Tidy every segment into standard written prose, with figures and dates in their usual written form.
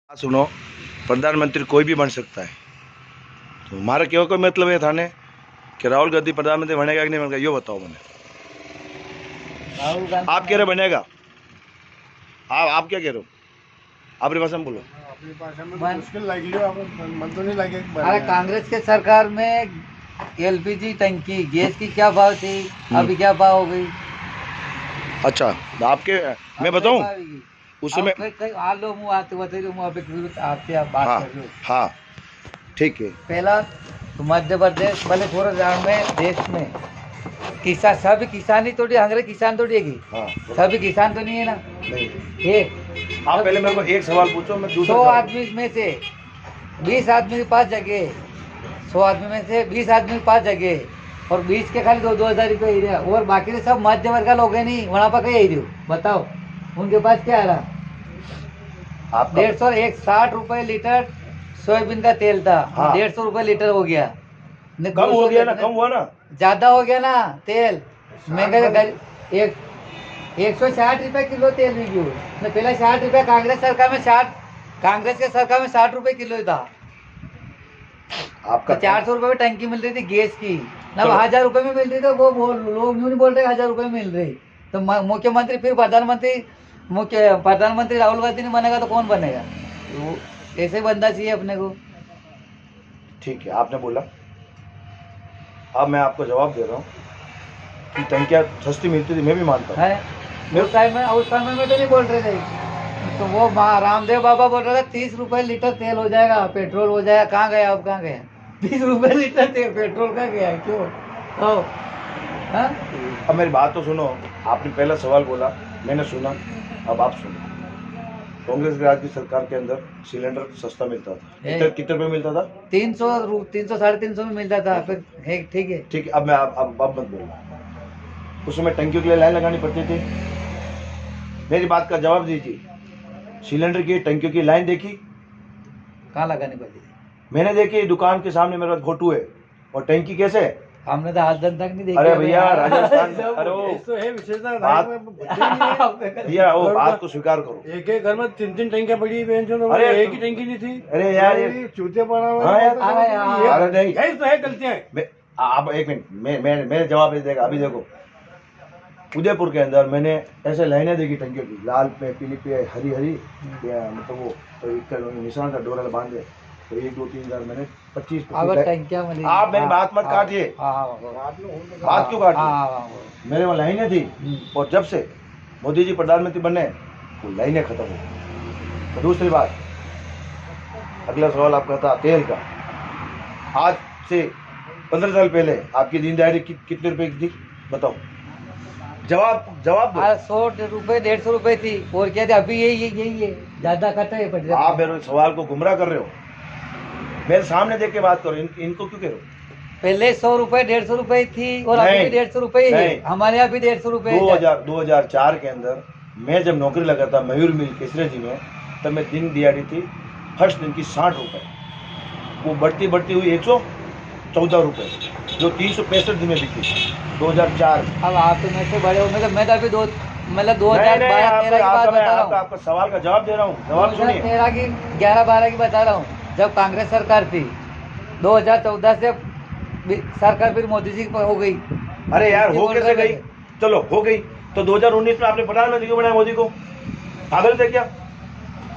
सुनो, प्रधानमंत्री कोई भी बन सकता है। तो हमारा क्यों कोई मतलब है थाने कि राहुल गांधी प्रधानमंत्री बनेगा कि नहीं बनेगा, यो बताओ मैंने। राहुल गांधी आप कह रहे बनेगा, आप क्या कह रहे हो? अपनी भाषा में बोलो। अपनी भाषा में तो मुश्किल लगी हो, आपको मन तो नहीं लगे। अरे कांग्रेस के सरकार में एलपीजी टंकी गैस की क्या भाव थी, अभी क्या भाव हो गई? अच्छा, आपके मैं बताऊं उस समय। आलो मुँह आते बताइए मुँह पे आते आप बात हाँ कर रहे हो। हाँ ठीक है। पहला तो मध्य प्रदेश भले पूरे राज्य में देश में किसान सभी किसान ही थोड़ी अंग्रेज किसान थोड़ी है हाँ सभी किसान तो नहीं है ना। नहीं, एक आप पहले मेरे को एक सवाल पूछो, मैं 100 दूसरा जवाब। आदमी में से 20 आदमी के पास जगह, 100 आदमी में से 20 आदमी के पास जगह और 20 के खाली 2,000 रुपये ही रहा और बाकी तो सब मध्य वर्ग का लोग है नहीं, वहाँ पर कहीं ही रहो। बताओ उनके पास क्या आ रहा? आपका 160 रुपये लीटर सोयाबीन का तेल था, हाँ। 150 रुपये लीटर हो गया। कम हो गया ना, कम हुआ ना। ज्यादा हो गया ना तेल महंगा। 160 रुपये किलो तेल बिकी हुई। पहले 60 रुपये कांग्रेस सरकार में 60, कांग्रेस के सरकार में 60 रुपये किलो था। आपका 400 रुपये में टंकी मिल रही थी गैस की ना, चलो। 1000 रुपये में मिल रही थी। वो लोग यूँ नहीं बोल रहे 1000 रुपये में मिल रही। तो मुख्यमंत्री फिर प्रधानमंत्री राहुल गांधी नहीं बनेगा तो कौन बनेगा? वो ऐसे बंदा चाहिए अपने को। ठीक है, आपने बोला। अब मैं आपको जवाब दे रहा हूँ कि टंकियाँ सस्ती मिलती थी, मैं भी मानता हूँ। है उस टाइम में तो नहीं बोल रहे थे। तो वो रामदेव बाबा बोल रहे थे 30 रुपए लीटर तेल हो जाएगा, पेट्रोल हो जाएगा। कहाँ गया अब, कहाँ गया? 30 रुपए लीटर तेल पेट्रोल कहाँ गया? क्यों? हाँ? अब मेरी बात तो सुनो। आपने पहला सवाल बोला, मैंने सुना, अब आप सुनो। कांग्रेस राज की सरकार के अंदर सिलेंडर सस्ता मिलता था। कितने रुपए मिलता था? 300 साढ़े 300 में मिलता था। फिर ठीक है। ठीक है, अब मैं अब मत बोलूँ। उस समय टंकियों के लिए लाइन लगानी पड़ती थी। मेरी बात का जवाब दीजिए। सिलेंडर की टंकियों की लाइन देखी? कहाँ लगानी पड़ती? मैंने देखी, दुकान के सामने मेरे पास फोटो है। और टंकी कैसे है? हमने तो आज दिन तक नहीं देखी। अरे भैया राजस्थान में, अरे वो तो है विशेषता बात- भैया वो बात को स्वीकार करो। एक घर में 3 टंकियां पड़ी हुई हैं, अरे एक ही टंकी नहीं थी। अरे यार ये चूते पड़ा हुआ हाँ है। यार, अरे यार। ये- अरे नहीं, यही तो है गलतियां। आप एक मिनट, मेरे जवाब दे देगा। अभी देखो, उदयपुर के अंदर मैंने ऐसे लाइनें देखी टंकियों की, लाल पे, पीली पे, हरी हरी, मतलब वो तो एक निशान का डोरा बांधे। तो 1 2 3 4 मैंने 25 टंकियां मिली। आप मेरी बात मत काटिए। बात क्यों काटिए? मेरे वहाँ लाइनें थी। और जब से मोदी जी प्रधानमंत्री बने वो लाइनें खत्म हो गई। तो दूसरी बात, अगला सवाल आपका था तेल का। आज से 15 साल पहले आपकी दीनदयारी कितने रुपए की थी, बताओ? जवाब दो। 100 रुपए 150 रुपए थी और क्या थे? अभी यही है, ज्यादा कट है पड़ रहा है। आप मेरे सवाल को गुमराह कर रहे हो। मेरे सामने देख के बात करो। इनको क्यों कह रहे हो? पहले 100 रुपए 150 रुपए थी और अभी नहीं, भी 150 रुपए ही है। नहीं। हमारे यहाँ भी 150 रुपए है। 2004 के अंदर मैं जब नौकरी लगा था मयूर मिल केसरे जी में, तब मैं दिन दिहाड़ी थी फर्स्ट दिन की 60 रुपए। वो बढ़ती हुई 114 रुपए, जो 365 दिन में बिकी 2004। अब आप तो मेरे से बड़े हो। मैं तो अभी 2012-13 की बात बता रहा हूँ। आपका सवाल का जवाब दे रहा हूँ। जवाब सुनिए। 2013 की 11-12 की बता रहा हूँ, जब कांग्रेस सरकार थी। 2014 से सरकार फिर मोदी जी हो गई। अरे यार हो बोल कैसे रहे गई? थे। चलो हो गई, तो 2019 में आपने प्रधानमंत्री क्यों बनाया मोदी को? पागल थे क्या?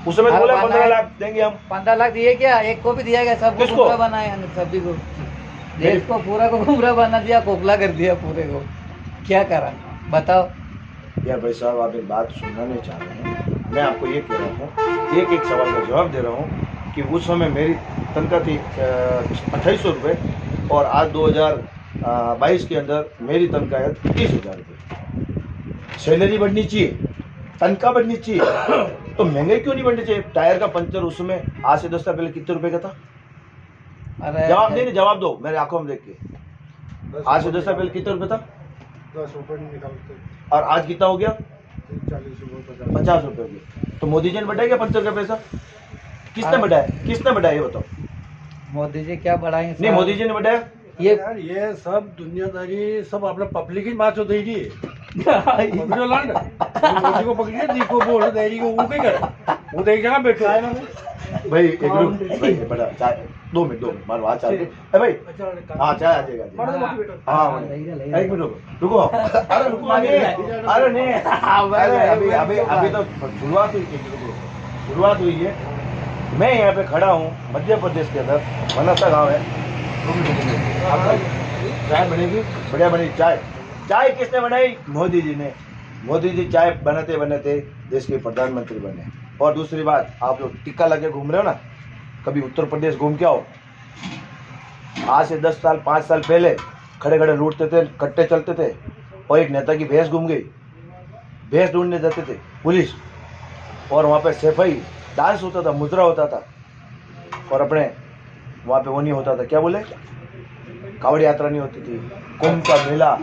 उस समय तो अरे बोला 15 बनाया। लाख देंगे हम। 15 लाख दिए क्या? एक को भी दिया गया? सबको किसको? गुमराह बनाया सभी को। देश को पूरा को गुमराह बना दिया, खोखला कर दिया पूरे को। क्या करा बताओ? यार भाई साहब, आप एक बात सुनना नहीं चाह रहे हैं। मैं आपको ये कह रहा हूँ, एक सवाल का जवाब दे रहा हूँ कि उस समय मेरी तनख्वाह थी 2800 रुपये और आज 2022 के अंदर मेरी तनख्वाह है 30,000 रुपये। सैलरी बढ़नी चाहिए, तनख्वाह बढ़नी चाहिए, तो महंगाई क्यों नहीं बढ़नी चाहिए? टायर का पंचर उस समय आज से 10 साल पहले कितने रुपए का था? अरे जवाब नहीं, जवाब दो मेरे आंखों में देख के। आज से 10 साल पहले कितने रुपए था 10 रुपए निकालते, और आज कितना हो गया? 40 रुपए 50 रुपए हो गया। तो मोदी जी ने बढ़ाया क्या पंचर का पैसा? किसने बढ़ाया? किसने बढ़ाया ये बताओ? मोदी जी क्या बढ़ाएंगे? नहीं, मोदी जी ने बढ़ाया। ये यार ये सब दुनियादारी सब अपने पब्लिक की बात होती है। पकड़ो लंड मोदी को पकड़िए, दी को बोल डेरी को वो क्या करे? वो देख जगह बैठो है ना। भाई एक मिनट भाई बड़ा चाय 2 मिनट मारो आ चाय ए भाई हाँ चाय आ जाएगा हाँ एक मिनट रुको अरे रुको अरे नहीं अरे अभी तो शुरुआत हुई है। मैं यहाँ पे खड़ा हूँ मध्य प्रदेश के अंदर मनसा गांव है। आपका चाय बनेगी बढ़िया बनेगी चाय किसने बनाई? मोदी जी ने। मोदी जी चाय बनाते बनाते देश के प्रधानमंत्री बने। और दूसरी बात, आप लोग टीका लगे घूम रहे हो ना, कभी उत्तर प्रदेश घूम के आओ। आज से 10 साल 5 साल पहले खड़े खड़े लूटते थे, कट्टे चलते थे और एक नेता की भैंस घूम गई, भैंस ढूंढने जाते थे पुलिस और वहाँ पे सफाई डांस होता था, मुद्रा होता था और अपने वहाँ पे वो नहीं होता था, क्या बोले, कावड़ यात्रा नहीं होती थी, कुंभ का मेला।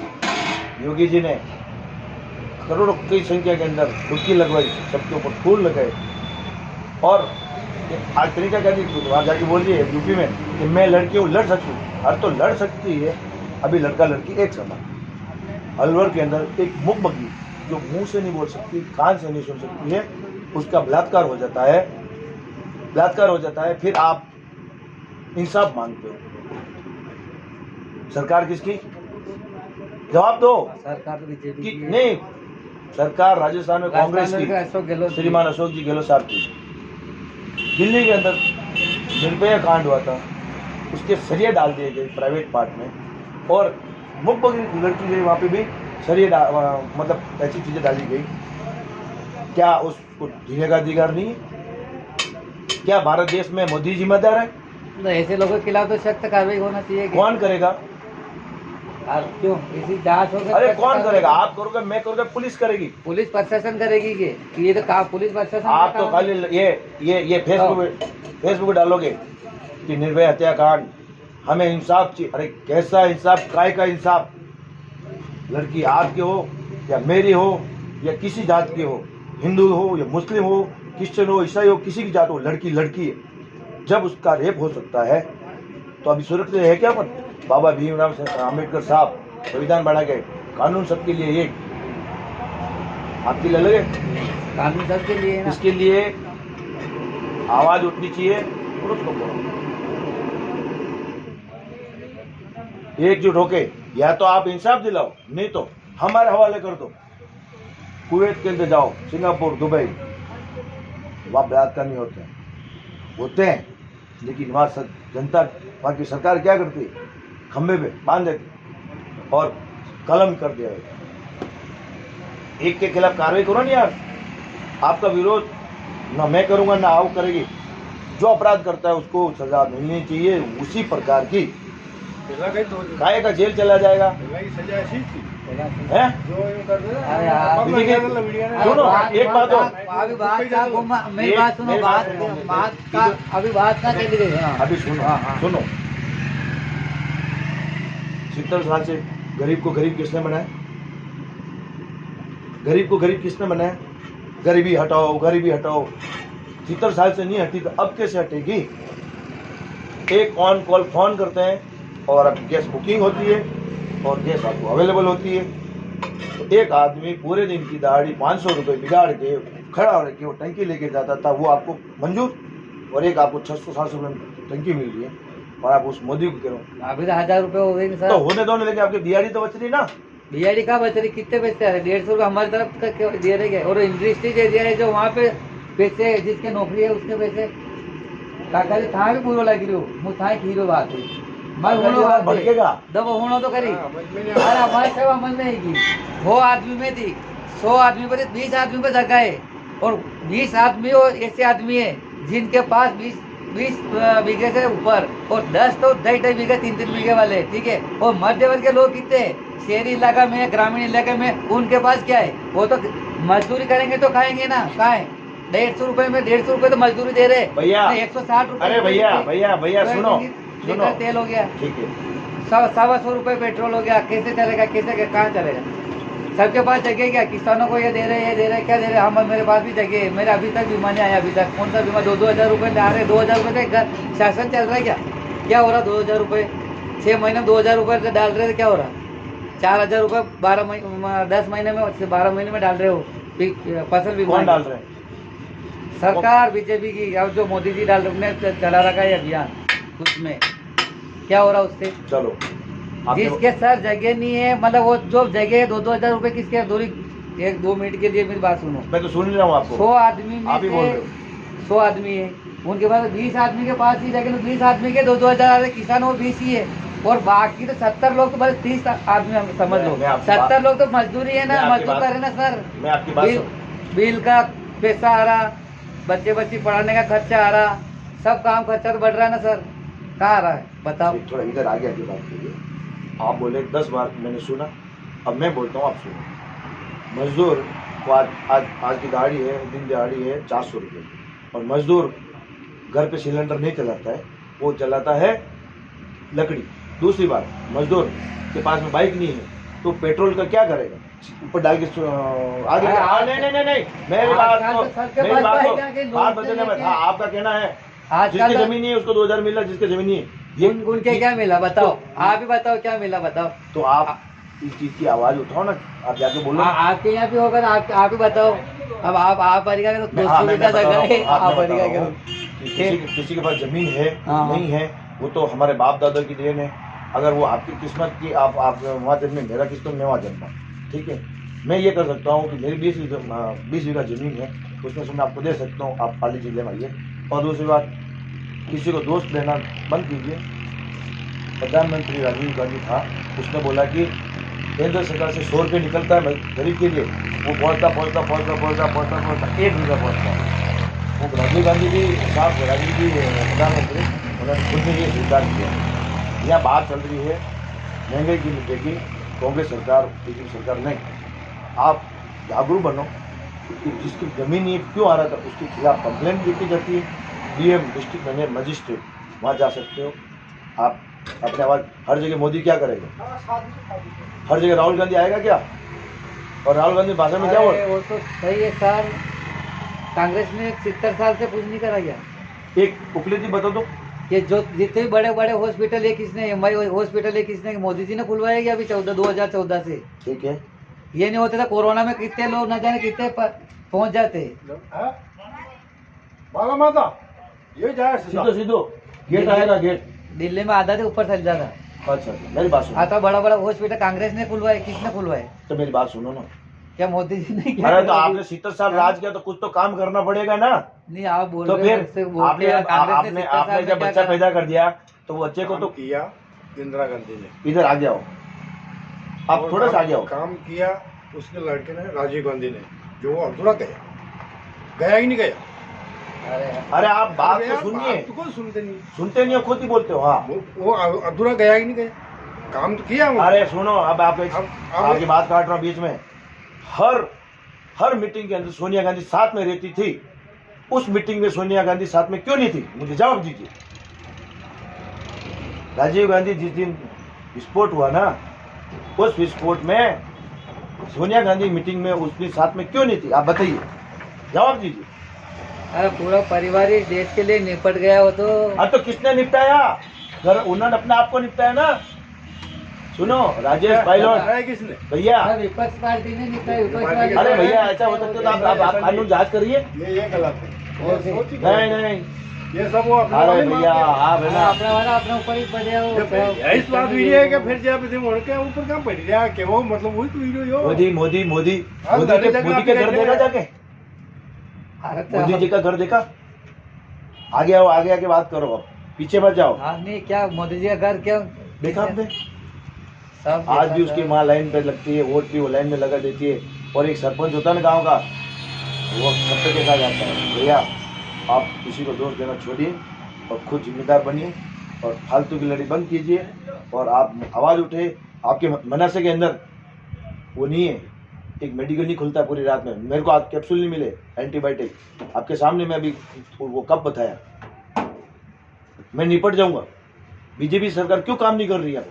योगी जी ने करोड़ों की संख्या के अंदर डुबकी लगवाई, सबके ऊपर फूल लगाए और आज तरीका क्या थी, वहाँ जाके बोल रही है यूपी में कि मैं लड़की हूँ, लड़ सकती हूँ। हर तो लड़ सकती है, अभी लड़का लड़की एक समान। अलवर के अंदर एक मुख बगी जो मुंह से नहीं बोल सकती, कान से नहीं सुन सकती है, उसका बलात्कार हो जाता है, फिर आप इंसाफ मांगते हो। सरकार किसकी? जवाब दो। सरकार तो बीजेपी कि की है। नहीं, सरकार राजस्थान में कांग्रेस राजस्थान में अशोक की, गहलोत श्रीमान अशोक जी गहलोत साहब की। दिल्ली के अंदर निर्भया कांड हुआ था, उसके सरिये डाल दिए गए प्राइवेट पार्ट में और मुख बगी लड़की गई, वहाँ पे भी सरिये मतलब ऐसी चीज़ें डाली गई। क्या उसको जीने का अधिकार नहीं है? क्या भारत देश में मोदी जिम्मेदार है? तो ऐसे लोगों के खिलाफ तो सख्त कार्रवाई होना चाहिए। कौन करेगा? और क्यों इसी जांच होगी? अरे कौन करेगा? आप करोगे, मैं करोगे, पुलिस करेगी। पुलिस प्रशासन करेगी कि ये तो पुलिस प्रशासन आप तो खाली ये फेसबुक डालोगे कि निर्भया हत्याकांड, हमें इंसाफ चाहिए। अरे कैसा इंसाफ? काय का इंसाफ? लड़की आपकी हो या मेरी हो या किसी जात की हो, हिंदू हो या मुस्लिम हो, क्रिश्चियन हो, ईसाई हो, किसी की जात हो, लड़की है। जब उसका रेप हो सकता है तो अभी सुरक्षित है क्या? पर बाबा भीमराव अम्बेडकर साहब संविधान बना गए, कानून सबके लिए एक, आपके लिए अलग है, कानून सबके लिए है ना। इसके लिए आवाज उठनी चाहिए, पुरुष को करो एकजुट होके। या तो आप इंसाफ दिलाओ, नहीं तो हमारे हवाले कर दो। कुवैत के अंदर जाओ, सिंगापुर, दुबई, वहाँ बलात्कार नहीं होते हैं, लेकिन वहाँ जनता, वहाँ की सरकार क्या करती है? खंबे पे बांध देती और कलम कर दिया। एक के खिलाफ कार्रवाई करो ना यार। आपका विरोध ना मैं करूँगा ना आप करेगी। जो अपराध करता है उसको सजा मिलनी चाहिए उसी प्रकार की। काहे का जेल चला जाएगा है? सुनो एक बात हो, अभी बात का मेरी बात सुनो, बात का अभी बात का चली गई है। अभी सुनो 70 साल से गरीब को गरीब किसने बनाया? गरीब को गरीब किसने बनाया? गरीबी हटाओ 70 साल से नहीं हटी तो अब कैसे हटेगी? एक ऑन कॉल फोन करते हैं और अब गैस बुकिंग होती है और गैस आपको अवेलेबल होती है। तो एक आदमी पूरे दिन की दिहाड़ी 500 रुपये बिगाड़ के खड़ा हो के वो टंकी लेके जाता था, वो आपको मंजूर? और एक आपको 600-700 रुपये में टंकी मिल रही है और आप उस मोदी को करो। अभी तो 1000 रुपये हो गए सर। तो होने दो, लेकिन आपकी दिहाड़ी तो बच रही ना। दिहाड़ी का बच रही? कितने पैसे आ रहे? 150 रुपये हमारी तरफ का दे रहे हैं और इंडस्ट्री दे दिया है जो वहाँ पे पैसे जिसके नौकरी है उसके पैसे काका जी था भी पूरा लगी रही हो मुझे खीरो बात है भड़केगा दबो होना तो करी। अरे हमारी सेवा मन में आएगी। 100 आदमी में थी, 100 आदमी पर 20 आदमी पर जगह है और 20 आदमी और ऐसे आदमी है जिनके पास 20 बीघे से ऊपर और 10 तो 2.5 बीघे 3-3 बीघे वाले, ठीक है। और मध्य वर्ग के लोग कितने शहरी इलाका में, ग्रामीण इलाके में, उनके पास क्या है? वो तो मजदूरी करेंगे तो खाएंगे ना। कहाँ है? 150 रुपए में 150 रुपए तो मजदूरी दे रहे भैया। 160 रुपए। अरे भैया सुनो तेल हो गया, ठीक है, 100 रुपए पेट्रोल हो गया। कैसे चलेगा? कहाँ चलेगा? सबके पास जगह क्या? किसानों को ये दे रहे क्या दे रहे? हम मेरे पास भी जगह है, मेरे अभी तक बीमा नहीं आया। अभी तक कौन सा बीमा? 2-2 रुपए आ रहे। 2000 रुपए से घर शासन चल रहा है क्या हो रहा? 2000 रुपए 6 महीने में 2000 रुपए डाल रहे थे, क्या हो रहा? 4000 रुपए 10 महीने में 12 महीने में डाल रहे हो फसल बीमा। कौन डाल रहे हैं? सरकार बीजेपी की, अब जो मोदी जी ने चला रखा है अभियान, उसमें क्या हो रहा उससे? चलो आपने- जिसके सर जगह नहीं है, मतलब वो जो जगह है 2-2 हजार रुपए किसके दूरी, 1-2 मिनट के लिए मेरी बात सुनो। मैं तो सुन रहा हूँ आपको। 100 आदमी आप ही में बोल रहे से 100 आदमी है, उनके पास 20 आदमी के पास ही जगह, 20 आदमी के 2-2 हजार आ रहे, किसान वो 20 ही है, और बाकी तो 70 लोग तो बस 30 आदमी हम समझ लो, मैं आपकी 70 लोग तो मजदूरी है मैं ना, आपकी मजदूर बात- कर रहे ना सर। मैं आपकी बात बिल का पैसा आ रहा, बच्चे पढ़ाने का खर्चा आ रहा, सब काम खर्चा तो बढ़ रहा है ना सर, कहाँ आ रहा है बताओ? थोड़ा इधर आगे आगे बात कीजिए। आप बोले 10 बार मैंने सुना, अब मैं बोलता हूँ आप सुनो। मजदूर को आज की दिहाड़ी है, दिन दिहाड़ी है 400 रुपये, और मजदूर घर पे सिलेंडर नहीं चलाता है, वो चलाता है लकड़ी। दूसरी बात, मजदूर के पास में बाइक नहीं है तो पेट्रोल का क्या करेगा? ऊपर डाल के आगे नहीं मेरी बात बात बदलने में था। आपका कहना है जिसकी जमीन नहीं है उसको 2000 मिल रहा है, जिसकी जमीन नहीं है ये उनके क्या मिला बताओ? आप ही बताओ क्या मिला बताओ? तो आप इस चीज की आवाज उठाओ ना, आप जाके बोलो। आपके यहाँ भी होगा, आप ही बताओ। अब आप परिका के तो हाँ, मैं बता रहा हूँ, आप मैं बता परिका रहा हूँ कि किसी के पास जमीन है हाँ। नहीं है, वो तो हमारे बाप दादा की देन है। अगर वो आपकी किस्मत की आप वहाँ जन्मे, मेरा किस्मत मैं वहाँ जन्मा, ठीक है। मैं ये कर सकता हूँ कि मेरी 20 बीघा जमीन है, उसमें से मैं आपको दे सकता हूँ, आप पाली जिले में आइए। और दूसरी बात, किसी को दोस्त लेना बंद कीजिए। प्रधानमंत्री राजीव गांधी था, उसने बोला कि केंद्र सरकार से 100 रुपये निकलता है गरीब के लिए, वो पहुँचता 1 बीघा पहुँचता है। वो राजीव गांधी जी साहब, राजीव जी प्रधानमंत्री, उन्होंने खुद ने ये स्वीकार किया। यहाँ बात चल रही है महंगाई की मुद्दे की, कांग्रेस सरकार बीजेपी सरकार नहीं। आप जागरूक बनो कि जिसकी जमीन नहीं क्यों आ रहा था, उसके खिलाफ कंप्लेंट भी की जाती है। डीएम, डिस्ट्रिक्ट मजिस्ट्रेट, वहाँ जा सकते हो आप अपने आवाज़। हर जगह मोदी क्या करेगा? हर जगह राहुल गांधी आएगा क्या? और राहुल गांधी भाषा में क्या बोल? वो तो सही है सर, कांग्रेस ने 70 साल से कुछ नहीं करा गया। एक उपलब्धि बता दो। ये जो जितने भी बड़े बड़े हॉस्पिटल है, किसने एमआई हॉस्पिटल है, किसने? मोदी जी ने खुलवाया गया अभी 2014 से। ठीक है, ये नहीं होता था। कोरोना में कितने लोग न जाने कितने पहुंच जाते। बाला माता ये जाए सीधो सीधो गेट आएगा, गेट दिल्ली में आधा थे, ऊपर चल जाता। अच्छा, मेरी बात सुनो। आता बड़ा बड़ा हॉस्पिटल कांग्रेस ने खुलवाए, किसने खुलवाए? तो मेरी बात सुनो ना। क्या मोदी जी ने किया? अरे तो आपने 70 साल राज किया तो कुछ तो काम करना पड़ेगा ना। नहीं, आप बोल तो रहे हो, फिर उससे बोल आपने रहे हैं, कांग्रेस ने 70 आपने साल जब में क्या बच्चा करा? पैदा कर दिया तो वो बच्चे को तो किया इंदिरा गांधी ने। इधर आ गया हो, आप और थोड़ा सा आ गया हो। काम किया उसके लड़के ने, राजीव गांधी ने, जो वो अधूरा गया ही नहीं गया। अरे आप बात अरे तो यार, सुनिए, बात तो कोई सुनते नहीं। हो, खुद ही बोलते हो। हाँ, वो अधूरा गया ही नहीं गया, काम तो किया वो। अरे सुनो, अब आप अब आपकी बात काट रहा हूँ बीच में। हर मीटिंग के अंदर सोनिया गांधी साथ में रहती थी, उस मीटिंग में सोनिया गांधी साथ में क्यों नहीं थी? मुझे जवाब दीजिए। राजीव गांधी जिस दिन विस्फोट हुआ ना, उस विस्फोट में सोनिया गांधी मीटिंग में उस दिन साथ में क्यों नहीं थी? आप बताइए, जवाब दीजिए। अरे पूरा परिवार ही देश के लिए निपट गया हो तो। हाँ, तो किसने निपटाया? उन्होंने अपने आप को निपटाया ना। सुनो राजेश पायलट किसने? भैया, विपक्ष पार्टी ने निपटाया, विपक्ष पार्टी। अरे भैया, ऐसा हो सकता है तो आप कानून जांच करिए। ये गलत है। नहीं, ये सब वो अपने अरे वाले भैया आप है ना, अपना वाला अपने ऊपर ही पड़ गया हो। इस बात वीडियो है कि फिर जब थे मोड़ के ऊपर क्या पड़ गया कि वो मतलब वही तो वीडियो यो। मोदी हाँ, के घर देखा जाके, मोदी जी का घर देखा? आगे आओ, आगे आके बात करो, अब पीछे मत जाओ। हाँ नहीं, क्या मोदी जी का घर क्या देखा आपने? सब आज भी देखा उसकी सर। माँ लाइन पे लगती है, वोट भी वो लाइन में लगा देती है। और एक सरपंच होता है ना गाँव का, वो सबसे के साथ जाता है। भैया आप किसी को दोष देना छोड़िए और खुद जिम्मेदार बनिए और फालतू की लड़ी बंद कीजिए। और आप आवाज़ उठे, आपके मनसे के अंदर वो नहीं है, एक मेडिकल नहीं खुलता पूरी रात में। मेरे को आज कैप्सूल नहीं मिले एंटीबायोटिक, आपके सामने मैं अभी वो कब बताया। मैं निपट जाऊंगा। बीजेपी सरकार क्यों काम नहीं कर रही है?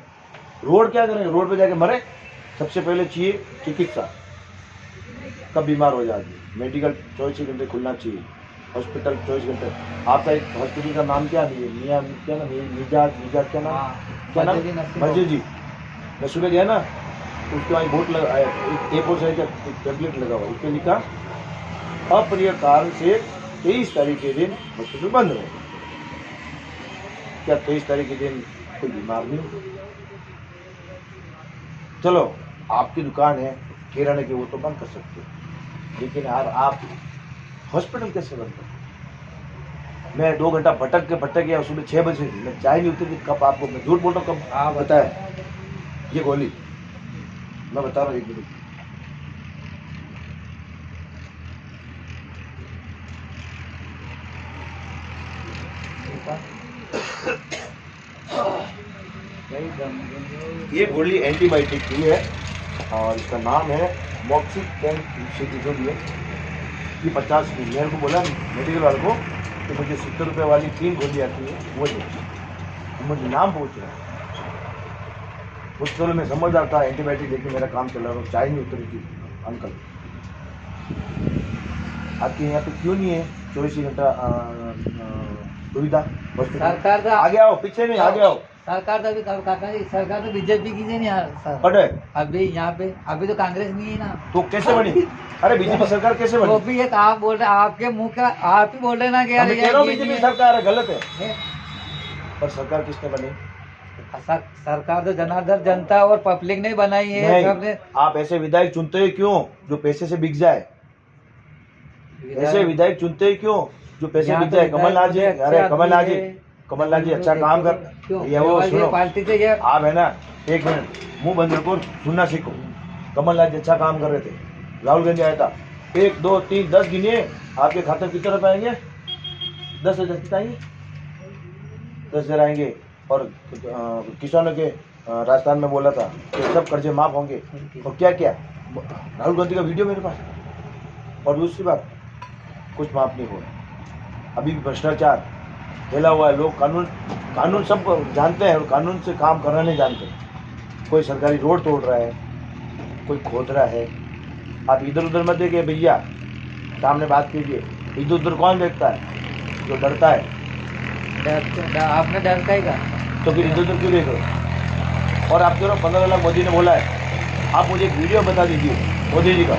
रोड क्या करेंगे? रोड पे जाके मरे? सबसे पहले चाहिए चिकित्सा। कब बीमार हो जाए, मेडिकल 24 घंटे खुलना चाहिए, हॉस्पिटल 24 घंटे। आपका एक हॉस्पिटल का नाम क्या है? मियाँ क्या नाम? निजात क्या नाम? क्या नाम? मस्जिद जी। मैं सुबह गया ना, उसके वहाँ बोर्ड लगा, A4 साइज का टेबलेट लगा हुआ, उस पर लिखा अप्रिय कारण से 23 तारीख के दिन हॉस्पिटल बंद रहेगा। क्या 23 तारीख के दिन कोई बीमार नहीं होगा? चलो आपकी दुकान है किराने की, वो तो बंद कर सकते हो, लेकिन यार आप हॉस्पिटल कैसे बंद करो? मैं 2 घंटा भटक के गया, सुबह 6 बजे थी, मैं चाय नहीं उतरी कब आपको, मैं झूठ बोल रहा हूँ, कब हाँ बताया ये गोली, मैं बता रहा हूँ 1 मिनट। ये गोली एंटीबायोटिक की है और इसका नाम है मॉक्सीकैन जो भी है। ये 50 की, मेरे को बोला मेडिकल वाले को कि मुझे 70 रुपये वाली 3 गोली आती है वो दो, मुझे नाम पूछ रहा है। उस समय मैं समझदार था, एंटीबायोटिक लेके मेरा काम चला रहा हूँ, चाय नहीं उतरी थी। अंकल आपके यहाँ पे क्यों नहीं है 24 घंटा सुविधा हॉस्पिटल? सरकार तो आगे आओ, पीछे नहीं, आगे आओ। सरकार तो अभी काका जी, सरकार तो बीजेपी की नहीं सर। अरे अभी यहाँ पे अभी तो कांग्रेस नहीं है ना, तो कैसे बनी? अरे बीजेपी सरकार कैसे वो बनी? भी एक आप बोल रहे, आपके मुंह का आप ही बोल रहे ना कि यार मैं कह रहा हूँ ये बीजेपी नहीं सरकार है, गलत है। है। पर सरकार किसने बनी? सरकार तो जनार्दन जनता और पब्लिक ने बनाई है सबने। नहीं, आप ऐसे विधायक चुनते हैं क्यों जो पैसे से बिक जाए? ऐसे विधायक चुनते हैं क्यों जो पैसे यहाँ बिक तो जाए? कमलनाथ जी, विधायक अरे अच्छे कमलनाथ आदमी जी, है। कमलनाथ जी अच्छा काम कर, ये वो सुनो, पार्टी से ये आप है ना, 1 मिनट मुंह बंद रखो, सुनना सीखो। कमलनाथ जी अच्छा काम कर रहे थे, राहुल गांधी आया था, 1 2 3 10 गिनिए, आपके खाते में कितने रुपए आएंगे? 10,000 कितना आएंगे? 10,000 आएंगे। और किसानों के राजस्थान में बोला था कि सब कर्जे माफ होंगे, और क्या क्या राहुल गांधी का वीडियो मेरे पास। और दूसरी बात, कुछ माफ नहीं हो रहा, अभी भी भ्रष्टाचार फैला हुआ है। लोग कानून सब जानते हैं और कानून से काम करना नहीं जानते। कोई सरकारी रोड तोड़ रहा है, कोई खोद रहा है, आप इधर उधर मत देखिए भैया, सामने बात कीजिए। इधर उधर कौन देखता है? जो डरता है। आपने डरता ही का तो फिर इधर उधर क्यों देख रहे हो? और आप कह रहे हो 15 लाख मोदी ने बोला है, आप मुझे एक वीडियो बता दीजिए मोदी जी का,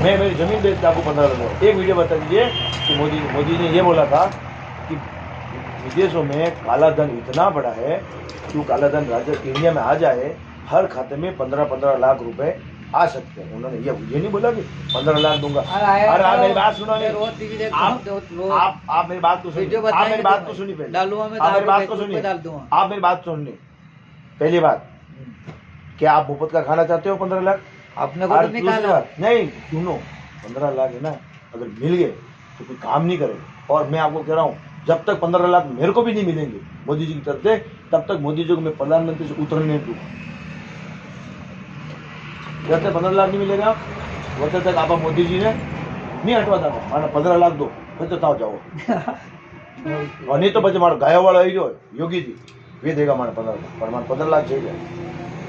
मैं मेरी जमीन बेचता आपको 15 लाख। एक वीडियो बता दीजिए कि मोदी ने ये बोला था कि विदेशों में काला धन इतना बड़ा है कि वो काला धन राज्य इंडिया में आ जाए, हर खाते में 15-15 लाख रुपए आ सकते हैं। उन्होंने ये नहीं बोला कि 15 लाख दूंगा। अरे आप मेरी बात सुनो, आप मेरी बात को सुनिए, आप मेरी बात को सुनिए पहले, आप मेरी बात को सुनिए, आप मेरी बात सुनिए। पहली बात, क्या आप मुफ्त का खाना चाहते हो 15 लाख? अपने को और तो दूसरी निकाला बात, नहीं सुनो, 15 लाख है ना, अगर मिल गए तो कोई काम नहीं करे। और मैं आपको कह रहा हूँ, जब तक 15 लाख मेरे को भी नहीं मिलेंगे मोदी जी की तरफ से, तब तक मोदी जी को मैं प्रधानमंत्री से उतरने नहीं दूंगा। जब तक 15 लाख नहीं मिलेगा, वब तक आप मोदी जी ने नहीं हटवा था, माना 15 लाख दो, फिर तो जाओ। और नहीं तो बच्चे मारो गायों वाला ही जो योगी जी, वे देगा माना 15 लाख, पर माना 15 लाख चाहिए।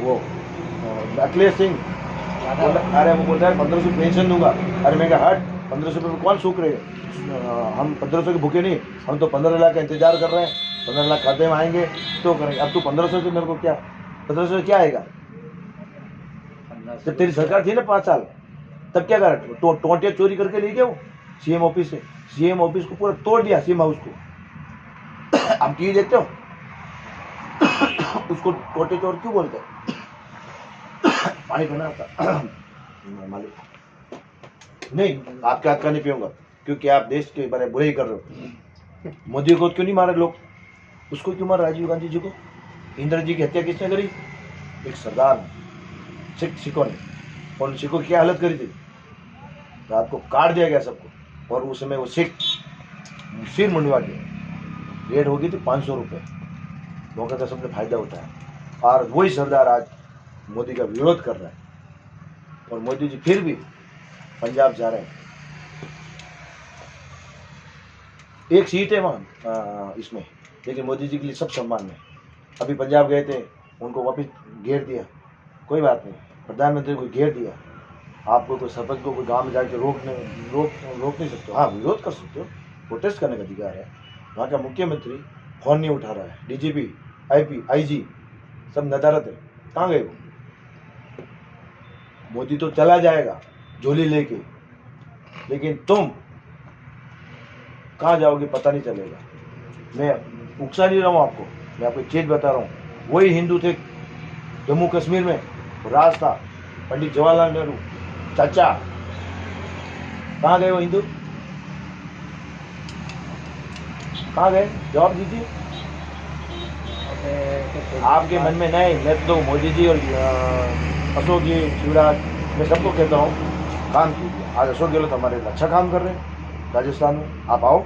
वो अखिलेश सिंह, अरे वो बोलता है 1500 पेंशन दूंगा। अरे मैं कहा हट, 1500 रुपये में कौन सूख रहे हैं? हम 1500 के भूखे नहीं, हम तो 15 लाख का इंतजार कर रहे हैं। 15 लाख खाते में आएंगे तो करेंगे। अब तू 1500 से मेरे को क्या, 1500 क्या आएगा? जब तेरी सरकार थी ना 5 साल, तब क्या कर टोटिया चोरी करके ले गया वो सीएम ऑफिस से, सीएम ऑफिस को पूरा तोड़ दिया, सीएम हाउस को। आप टीवी देखते हो? उसको टोटे चोर क्यों बोलते हैं? पानी पीना था मालिक नहीं, आपके हाथ का नहीं पीऊंगा, क्योंकि आप देश के बारे में बुरे ही कर रहे हो। मोदी को क्यों नहीं मारे लोग? उसको क्यों मारा? राजीव गांधी जी को। इंदिरा जी की हत्या किसने करी? एक सरदार सिखों ने। और उन सिखों की क्या हालत करी थी? रात को काट दिया गया सबको, और उस समय वो सिख सिर मुंडवा के रेट हो गई थी 500 रुपये। मौके का सबसे फायदा होता है। और वही सरदार आज मोदी का विरोध कर रहा है, और मोदी जी फिर भी पंजाब जा रहे हैं। एक सीट है वहाँ इसमें, लेकिन मोदी जी के लिए सब सम्मान है। अभी पंजाब गए थे, उनको वापस घेर दिया, कोई बात नहीं, प्रधानमंत्री को घेर दिया। आपको कोई सरपंच को कोई गांव में जाकर रोक नहीं सकते हो। हाँ, विरोध कर सकते हो, प्रोटेस्ट करने का अधिकार है। वहाँ का मुख्यमंत्री फोन नहीं उठा रहा है, डीजीपी आईपी आईजी सब नदारत है, कहाँ गए वो? मोदी तो चला जाएगा झोली लेके, लेकिन तुम कहाँ जाओगे पता नहीं चलेगा। मैं उकसा नहीं रहा हूँ आपको, मैं आपको एक चीज बता रहा हूँ। वही हिंदू थे जम्मू कश्मीर में, राज था, पंडित जवाहरलाल नेहरू चाचा, कहाँ गए वो हिंदू, कहाँ गए? जवाब दीजिए। आपके मन में नहीं, मैं तो मोदी जी और अशोक जी, शिवराज, मैं सबको कहता हूँ काम कीजिए। आज अशोक गहलोत हमारे अच्छा काम कर रहे हैं राजस्थान में। आप आओ,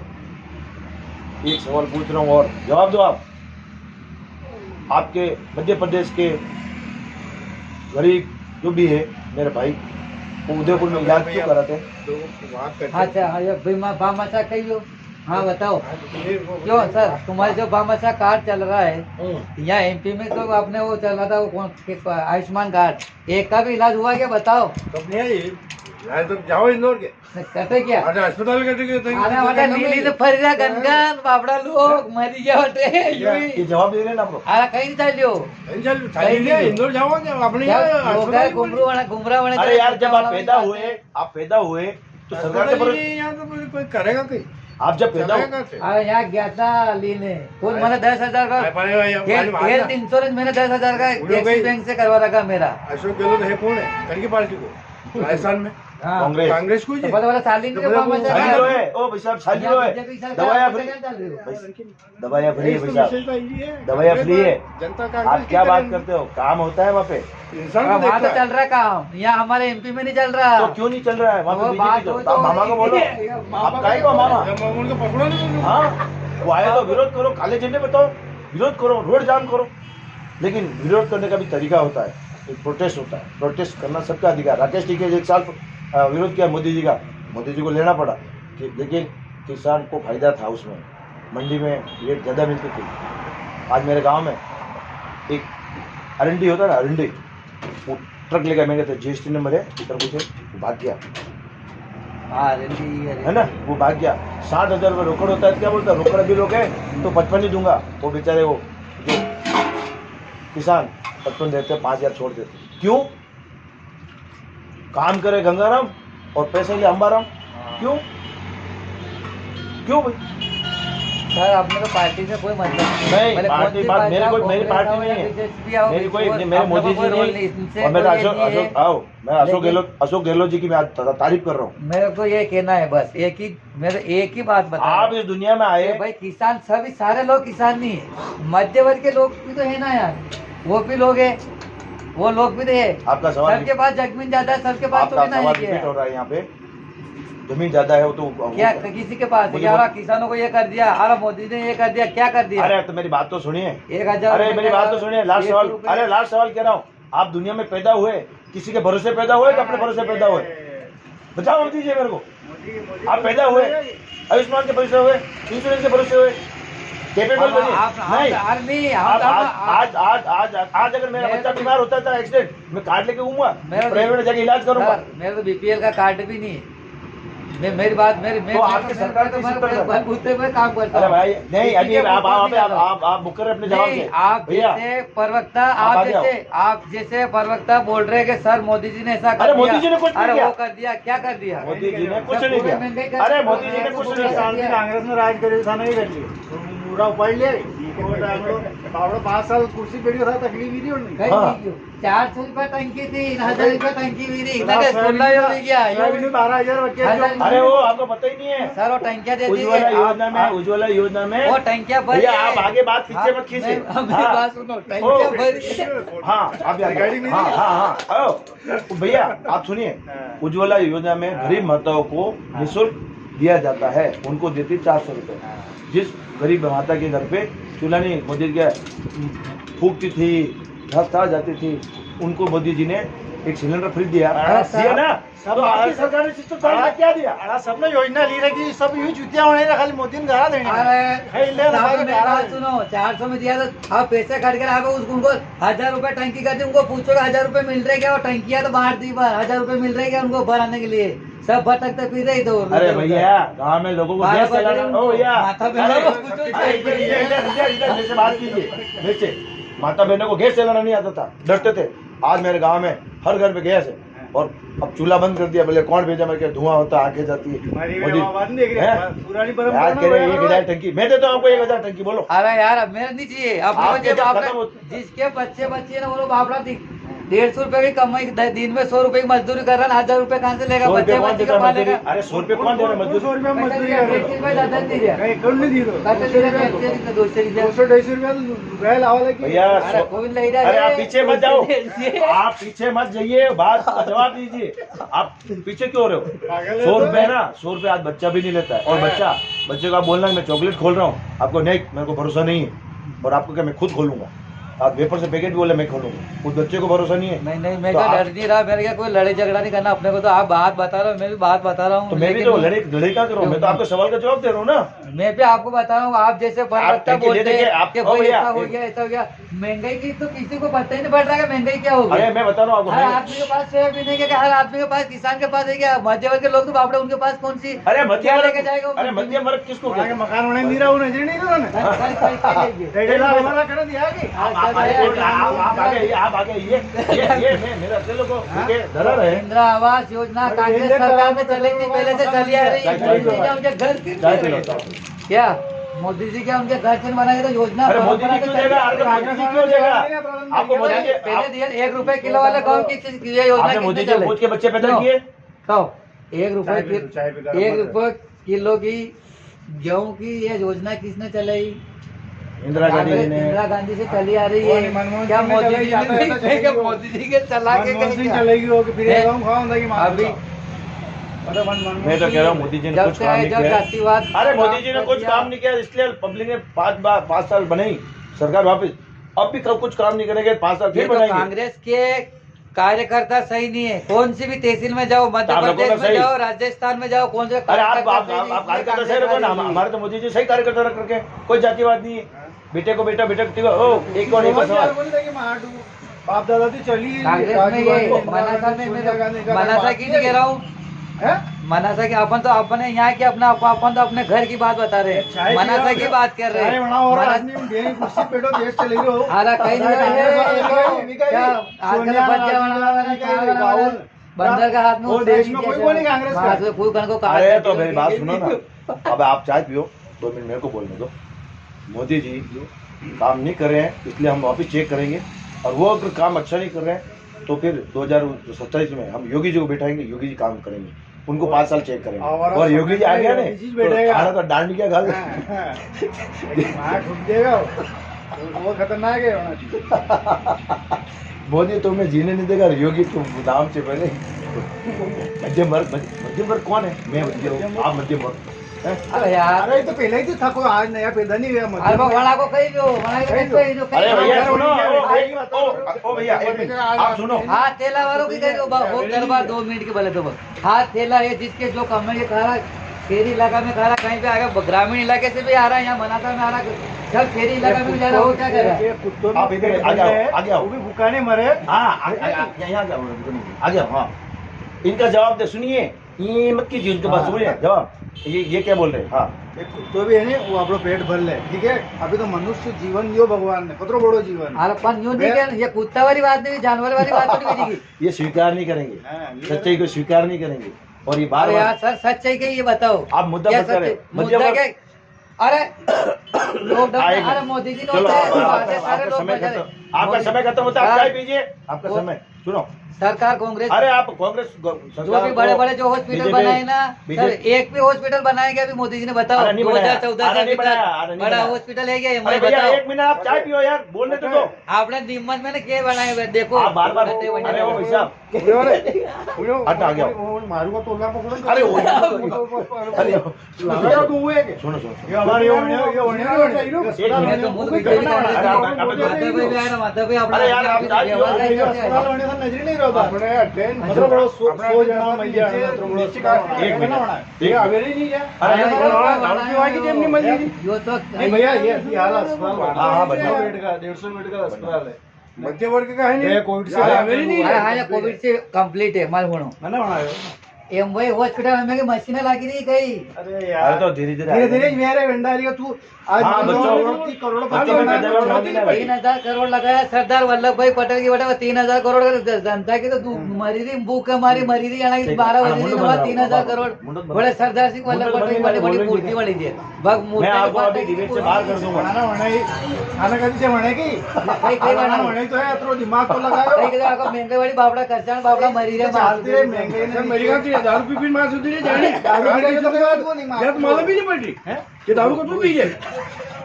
एक सवाल पूछ रहा हूँ और जवाब दो आप। आपके मध्य प्रदेश के गरीब जो भी है मेरे भाई, वो उदयपुर में इलाज क्यों कराते हैं? तो बात करते अच्छा भामाशाह कहियो। हाँ बताओ क्यों सर, तुम्हारे जो भामाशाह कार्ड चल रहा है यहाँ एमपी में, तो आपने वो चल रहा था वो कौन आयुष्मान कार्ड, एक का भी इलाज हुआ क्या बताओ? कब नहीं आई तो जाओ इंदौर के कटे क्या? अरे अस्पताल कटे अरे वाला नीली तो फर रहा गनगन बाबड़ा लोग मरी गया बटे ये जवाब दे रहे हैं ना आप लोग। अरे कहीं नहीं चलियो इंदौर जाओगे अपने घुमरू वाला घुमरा वाला। अरे यार जब आप पैदा हुए तो सरकार के भरोसे, यहाँ तो कोई करेगा कहीं। आप जब पैदा हुए, अरे यहाँ गया था लीने खुद मैंने 10,000 का हेल्थ इंश्योरेंस मैंने 10,000 का एक्सिस बैंक से करवा रखा मेरा। अशोक गहलोत है कौन है कल की पार्टी को राजस्थान में? कांग्रेस कांग्रेस को ही तो पता वाला सालिन के साली लो है, ओ भाई साहब साली लो है, दवाइयाँ फ्री, दवाइयाँ फ्री है भाई साहब, दवाइयाँ फ्री है। जनता आप कांग्रेस क्या बात करते हो? काम होता है वहाँ पे, इंसान को वहाँ तो देखता चल रहा है काम, यहाँ हमारे एमपी में नहीं चल रहा। तो क्यों नहीं चल रहा है? वहाँ वो पे बात बीजेपी हो तो आप मामा को बोलो, आप काहे को मामा? उनको पकड़ो नहीं। हाँ, वो आए तो विरोध करो, काले झंडे बताओ, विरोध करो, रोड जाम करो, लेकिन विरोध करने का भी तरीका होता है, एक प्रोटेस्ट होता है, प्रोटेस्ट करना सबका अधिकार। राकेश टिकैत 1 साल विरोध किया मोदी जी का, मोदी जी को लेना पड़ा, लेकिन किसान को फायदा था उसमें, मंडी में रेट ज़्यादा मिलती थी। आज मेरे गांव में एक अरंडी होता है ना, अरंडी, वो ट्रक लेकर मैं कहते GST नंबर है इधर कुछ है, वो भाग गया है ना, वो भाग गया। 60,000 रुपये रोकड़ होता है, क्या बोलता है रोकड़ अभी लोग है तो 55 ही दूंगा। वो बेचारे वो जो किसान 55 देते, 5,000 छोड़ देते। क्यों? काम करे गंगाराम और पैसे लिए अंबाराम। क्यों क्यों भाई? सर आपने तो पार्टी से कोई मतलब नहीं, पार्टी बात मेरी पार्टी नहीं है, मेरी कोई मेरे मोदी जी नहीं, और मैं अशोक गहलोत जी की मैं तारीफ कर रहा हूँ। मेरे को ये कहना है बस, एक ही बात बता, आप इस दुनिया में आए भाई किसान सभी सारे लोग किसान नहीं है, मध्य वर्ग के लोग भी तो है ना यार, वो भी लोग है, वो लोग भी तो है। आपका सवाल सबके पास जमीन ज्यादा है, सबके पास तो आपका नहीं सवाल है रिपीट हो रहा है, यहाँ पे जमीन ज्यादा है वो तो क्या किसी के पास है क्या? अरे किसानों को ये कर दिया, अरे मोदी ने ये कर दिया, क्या कर दिया? अरे तो मेरी बात तो सुनिए, 1,000 अरे मेरी बात तो सुनिए, लास्ट सवाल, अरे लास्ट सवाल कह रहा हूँ। आप दुनिया में पैदा हुए, किसी के भरोसे पैदा हुए कि अपने भरोसे पैदा हुए? बताओ दीजिए मेरे को। आप पैदा हुए आयुष्मान के भरोसे हुए, इंश्योरेंस के भरोसे हुए, कैपेबल बने नहीं? आज अगर मेरा बच्चा बीमार होता था, एक्सीडेंट, मैं कार्ड लेके घूमूंगा, प्राइवेट में जाके इलाज करूंगा। मेरे तो बीपीएल का कार्ड भी नहीं है। मेरी बात मेरी तो आपकी सरकार तो बलबूते पे काम करता अरे हूं। भाई नहीं, अभी आप आप मुकर अपने जवाब से आप जैसे प्रवक्ता, आप जैसे प्रवक्ता बोल रहे हैं कि सर मोदी जी ने ऐसा कर अरे दिया, मोदी जी ने कुछ नहीं अरे किया। वो कर दिया, क्या कर दिया? मोदी जी ने कुछ नहीं किया। अरे मोदी जी ने कुछ नहीं किया। कांग्रेस ने राज करे था नहीं कर पूरा उपाय ले 5 साल कुर्सी पे था, तकलीफ ही नहीं होनी। 400 रुपए टंकी थी, 1,000 रुपए टंकी भी नहीं, 16 हो गया। 12,000 अरे वो आपको पता ही नहीं है सर वो टंकिया दे दी उज्ज्वला योजना में वो टंकिया भरी भैया आप आगे बात पीछे मत खींचे। बात सुनो, टंकिया भरी। हाँ आप हाँ भैया आप सुनिए, उज्ज्वला योजना में गरीब माताओं को निःशुल्क दिया जाता है, उनको देती 400 रुपए। जिस गरीब माता के घर पे चूल्हा नहीं, मोदी क्या फूकती थी, घास जाती थी, उनको मोदी जी ने एक सिलेंडर फ्री दिया ना। तो आपकी सरकार ने सिस्टम क्या दिया? सबने योजना ली रखी, सब यूं चुतिया होने खाली मोदी ने कहा देने। अरे सुनो, 400 में दिया तो आप पैसे काट कर आप उनको 1,000 रुपए टंकी कर दी, उनको पूछो 1,000 रुपए मिल रहे क्या? वो टंकिया तो बाहर दी, 1,000 रुपए मिल रहे क्या उनको भराने के लिए? सब भटकते पी रहे तो। अरे भैया गाँव में लोगों को गैस चलाना, ओ भैया मेरे से बात कीजिए, मेरे से माता बहनों को गैस चलाना नहीं आता था, डरते थे। आज मेरे गांव में हर घर पे गैस है, और अब चूल्हा बंद कर दिया, बोले कौन भेजा, मैं क्या धुआं होता है, आगे जाती है हमारी मोदी बात नहीं देख रहे हैं? हैं, पुरानी यार परंपरा कह रहे 1000 टंकी, मैं देता हूँ आपको 1000 टंकी, बोलो। अरे यार अब मेरा नहीं चाहिए, अपने को आपके जब जब आपने खत्म हो- जिसके बच्चे बच्चे ना वो लोग बापड़ा 150 रुपए की कमाई, दिन में 100 रुपए की मजदूरी कर रहा है, 1000 रुपए कहाँ से लेगा? 100 रुपये बच्चे कौन बच्चे देता का है मजदूरी? पालेगा। अरे 100 रुपये कौन दे रहा है मजदूरी? 200 रुपया मजदूरी कर रहे हो। भाई दादा नहीं दिया, कहीं कौन नहीं दी तो दादा नहीं दिया, 250 रुपया 250 रुपया तो गए लावा की भैया अरे गोविंद ले रहा अरे है। आप पीछे मत जाओ, आप पीछे मत जाइए, बात का जवाब दीजिए, आप पीछे क्यों हो रहे हो? 100 रुपए ना, 100 रुपए आज बच्चा भी नहीं लेता है, और बच्चे को आप बोलना है मैं चॉकलेट खोल रहा हूँ, आपको नहीं, मेरे को भरोसा नहीं है, और आपको क्या मैं खुद खोलूंगा, आप वेपर से पैकेट बोले मैं खोलूंगा, उस बच्चे को भरोसा नहीं है। नहीं मैं तो क्या आप- डर नहीं रहा, मेरे क्या कोई लड़ाई झगड़ा नहीं करना अपने को, तो आप बात बता रहे हो, मैं भी बात बता रहा हूँ। तो मैं भी लेकिन तो लड़ाई का करूँ, मैं तो आपके सवाल का जवाब दे रहा हूँ ना। मैं भी आपको बता रहा हूँ, आप जैसे बरबत्ता टंकी ले बोलते देंगे, हैं आप- कि ओ भाई भैया, ऐसा हो गया ऐसा हो गया, महंगाई की तो किसी को पता ही नहीं पड़ रहा है महंगाई क्या हो अरे गई। मैं बता रहा हूँ आपको, हर मैं- आदमी के पास सोयाबीन है क्या? हर आदमी के पास, किसान के पास है क्या? मध्य वर्ग के लोग तो बापड़े उनके पास कौन सी अरे मध्यम क्या वर्ग, लेके जाएगा वो? अरे मध्यम वर्ग किसको वहाँ के कहते हैं? मकान होने नहीं रहा, वो नजर नहीं रहा उन्होंने। डेढ़ लाख हमारा कर दिया कि आप आगे ये मेरे अकेले को डरा रहे हैं। इंदिरा आवास योजना कांग्रेस सरकार में चली थी, पहले से चली आ रही है। चाय मोदी जी क्या उनके घर चाय पिलाता हूँ। क्या मोदी जी क्या उनके घर से बनाए तो योजना? अरे मोदी जी क्यों देगा? अरे मोदी जी क्यों देगा? आपको मोदी जी पहले दिया 1 रुपए किलो वाला गाँव की चीज ये योजना आपने मोदी किसने जी पूछ के बच्चे पैदा क्यों? किए? खाओ 1 रुपए चाय पे गरम 1 कर। रुपए किलो की गेहूं की ये योजना किसने चलाई? इंदिरा गांधी जी ने। इंदिरा गांधी से चली आ रही वो है। नहीं, मनमोहन क्या सिंह ने मोदी चलाई, जी जाता ने है तो नहीं चलेगी क्या वो। मोदी जी के चला के मनमोहन गए सिंह क्या? चलेगी वो कि फिर है? गाँव खाऊंगा कि मान अभी मैं तो कह रहा हूँ मोदी जी ने जब कुछ से काम आए नहीं जब किया। जातिवाद अरे मोदी जी ने कुछ काम नहीं किया, इसलिए पब्लिक ने 5 साल बनाई सरकार वापस, अब भी कुछ काम नहीं करेंगे, 5 साल ये फिर तो बनाएंगे। कांग्रेस के कार्यकर्ता सही नहीं है, कौन सी भी तहसील में जाओ, मध्य आप लोगों प्रदेश का में सही। जाओ, राजस्थान में जाओ, कौन से अरे आप कार्यकर्ता सही नहीं, कार्यकर्ता इसलिए सही रखो ना, कांग्रेस वाली हमारे तो मोदी जी सही कार्यकर्ता रख रखे, कोई जातिवाद नहीं है, बेटे को बेटा बेटा को ओ एक और एक और सवाल। बाप दादा थी चली कांग्रेस में ये मनासा में मनासा की नहीं कह रहा हूँ, मनासा की अपन तो अपने यहाँ के अपना अपन तो अपने घर की बात बता रहे हैं, मनासा की बात कर रहे हैं। कुर्सी पेटो देश चले गए हो अरे कहीं नहीं है, क्या आजकल बच्चे बना बंदर का हाथ में वो होता है देश नहीं में क्या कोई बोलेगा क्या? कांग्रेस का। बात में कोई कन को काट अरे देते तो हो। मेरी बात सुनो ना, अब आप चाय पियो, 2 मिनट मेरे को बोलने दो। मोदी जी काम नहीं कर रहे हैं, इसलिए हम वापस चेक करेंगे, और वो अगर काम अच्छा नहीं कर रहे हैं तो फिर 2027 में हम योगी जी को बैठाएंगे, योगी जी काम करेंगे, उनको 5 साल चेक करेंगे, और योगी जी आ गया योगी जी बैठेगा। तो आना तो डांडिया खा ले। ठुक देगा वो खतरनाक है होना चाहिए। मोदी तुम्हें जीने नहीं देगा, योगी तुम नाम से पहले मध्यम वर्ग कौन है? मैं मध्यम वर्ग, आप मध्यम वर्ग हैं? अरे यार अरे तो पहले ही तो था, कोई आज नया पैदा नहीं हुआ अरे वो वड़ा को कही दो, वड़ा को कही कही दो। दो, अरे भैया सुनो, ओ, ओ भैया एक मिनट, आप सुनो। हाथ थैला वालों की कही दो, वो दरबार 2 मिनट के बोले तो बस हाथ थैला है, जिसके जो कमर के खा रहा, शहरी इलाका में खा रहा, कहीं पे आ गया, ग्रामीण इलाके से भी आ रहा है, यहाँ मनासा में आ रहा, सब शहरी इलाका में भी जा रहा है, वो क्या कर रहा है? कुत्तों आप इधर आ जाओ। वो भी भूखाने मरे। हाँ यहाँ आ गया। हाँ इनका जवाब दे, सुनिए, ये मत कीजिए, उनके पास सुनिए जवाब, ये क्या बोल रहे हैं? हाँ एक कुत्तो भी है नहीं, वो अपनो पेट भर ले, ठीक है। अभी तो मनुष्य जीवन दियो भगवान ने, कतरो बड़ो जीवन। अरे पण यूं नहीं कहना, ये कुत्ता वाली बात नहीं, जानवर वाली बात नहीं करेगी। ये स्वीकार नहीं करेंगे, हाँ, सच्चाई को स्वीकार नहीं करेंगे, और ये बार अरे यार बार सर सच्चाई के ये बताओ, आप मुद्दा क्या मत करें। सच्चाई? मुद्दा क्या? अरे लॉकडाउन में, अरे मोदी जी ने चलो होता है, आपका सारे लोग समय मजा ले। खत्म, आपका मोदी- समय खत्म होता है, आप सर, चाय पीजिए, आपका वो- समय सुनो। सरकार कांग्रेस अरे आप कांग्रेस जो भी बड़े बड़े जो हॉस्पिटल बनाए ना सर, एक भी हॉस्पिटल बनाया क्या अभी मोदी जी ने? बताओ अरे नहीं बनाया, 2014 अरे से नहीं अभी बनाया, तक अरे नहीं बड़ा बनाया। हॉस्पिटल है क्या? अरे मैं भैया बताओ, 1 मिनट आप चाय पियो यार, बोलने तो दो। आपने निम्मत में क्या बनाए हुए? देखो आप बार बार बताइए, वही अरे वो बताओ। भाई साहब, हट आ गया। मारूंगा तो उल्ला पकड़ो। अरे वो अरे लगा तो हुए के सुनो सुनो ये हमारे ये होने मैं तो मुंह तो बिल्कुल नहीं अरे करता। आप- आप- माता भाई भी आया ना, माता भाई अपना अरे यार, आप चाय पियो, व्यवहार कैसे होता है? नजर नहीं रहता अपने मतलब बड़ो 100 जना मैया एक मिनट। ये अवेरी नहीं है। अरे राहुल की वाई की टीम नहीं मिल रही थी। यो तो नहीं भैया ये हाल अस्पताल हाँ, बढ़िया। बेड का 150 बेड का अस्पताल है। मध्य वर्ग का है नहीं, कोविड से अरे, अवेरी नहीं हाँ है। हाँ, ये कोविड से कंप्लीट है माल होनो। है ना बनायो एम वही हॉस्पिटल में मशीन लागी नहीं गई। अरे अरे यार तो धीरे धीरे धीरे धीरे मेरे भंडारी का तू आज हाँ, बच्चों- करोड़ों बच्चों में पैदा हुआ मोदी ने भाई। 3,000 करोड़ लगाया सरदार वल्लभ भाई पटेल की बेटा 3,000 करोड़ का जनता की तो मरी थी भूख मारी मरी थी यानी ठीक है। 12 हाँ, बजे मुंडो के बाद बंद 3,000 रहो, करोड़ मुंडो बंद बड़े रहो। सरदार सिंह वल्लभ मुंडो पटेल की बंद बड़ी रहो, मूर्ति बनी थी। भग मूर्ति मैं के आपको बाद अभी डिबेट से बाहर कर दूंगा। खाना बनाई खाना कभी से बने की कई खाना बार बनाई तो है तो दिमाग तो लगाओ कई के आपको महंगे वाली बाबड़ा खर्चान बाबड़ा मरी रे चालती रहे महंगे सर मेरी बात ये दारू पी मां सुधी नहीं जानी दारू पी के तो बात को नहीं मार यार तुम्हाला भी नहीं पड़ी हैं? कि दारू को तू पी जाए